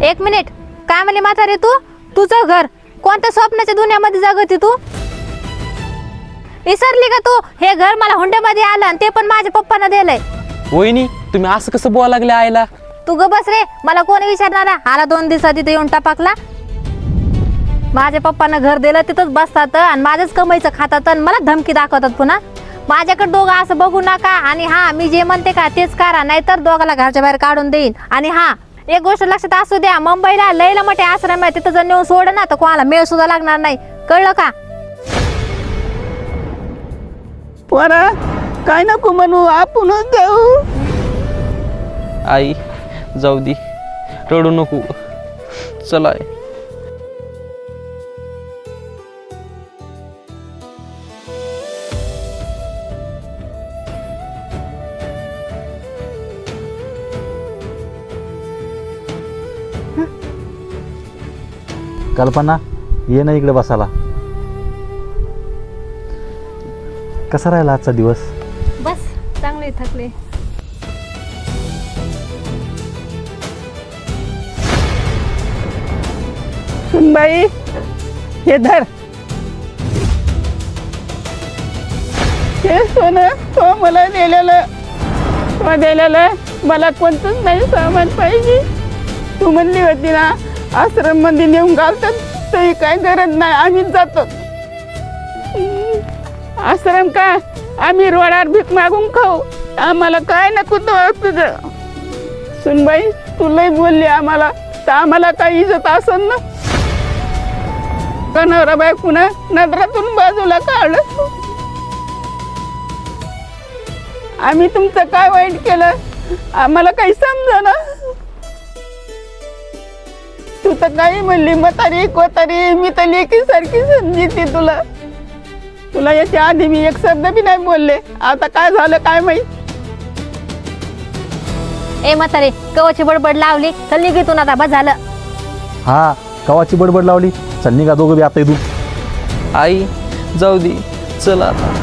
एक मिनिट, काय म्हणली म्हातारी तू? तुझं घर कोणत्या स्वप्नाच्या दुनियामध्ये जगती तू? विसरली का तू? हे घर मला हुंड्यामध्ये आलं आणि ते पण माझ्या पप्पांना दिलंय. वहिनी तुम्ही असं कसं बोलायला लागले आईला? तू ग बस रे, मला कोणी विचारणार? आला 2 दिवसात तिथे येऊन टपाकला. माझ्या पप्पांना घर दिलं तिथंच बसतात आणि माझ्याच कमाईचं खातात आणि मला धमकी दाखवतात पुन्हा. माझ्याकडे दोघं असं बघू नका आणि हा मी जे म्हणते का तेच करा, नाहीतर दोघाला घरच्या बाहेर काढून देईन. आणि हा एक गोष्ट लक्षात असू द्या, मुंबईला लयला मोठे आश्रम आहे, तिथं जर नेऊन सोड ना तर कोणाला मेळ सुद्धा लागणार नाही, कळलं का? पोरा काय नको म्हणू, आपणच जाऊ. आई जाऊ दे, रडू नको, चला आई. कल्पना ये ना इकडे बसायला. कसा राहिला आजचा दिवस? बस चांगले थकले. सुनबाई हे धर, हे सोनं तो मला दिलेलं मला कोणतंच नाही सामान पाहिजे. तू म्हणली होती ना आश्रम मध्ये नेऊन घालतात, तरी काय गरज नाही, आम्हीच जातो. आश्रम का आम्ही रोडावर भीक मागून खाऊ, आम्हाला काय नको तुझं. सुनबाई तू लय बोलली आम्हाला, तर आम्हाला काय इज्जत असेल ना? कनवरा बाई पुन्हा नजरातून बाजूला काढलं. आम्ही तुमचं काय वाईट केलं आम्हाला काही समजा ना. तू तर काही म्हणली म्हातारी कोतारी, मी तर लेकीसारखी समजते तुला. तुला याच्या आधी मी एक शब्द बी नाही बोलले, आता काय झालं काय माहित. ए म्हातारे, कवाची बडबड लावली, चल निघितून आता, बस झालं. हा कवाची बडबड लावली, चल निघा दोघं बी आता इथून. आई जाऊ दे, चला आता.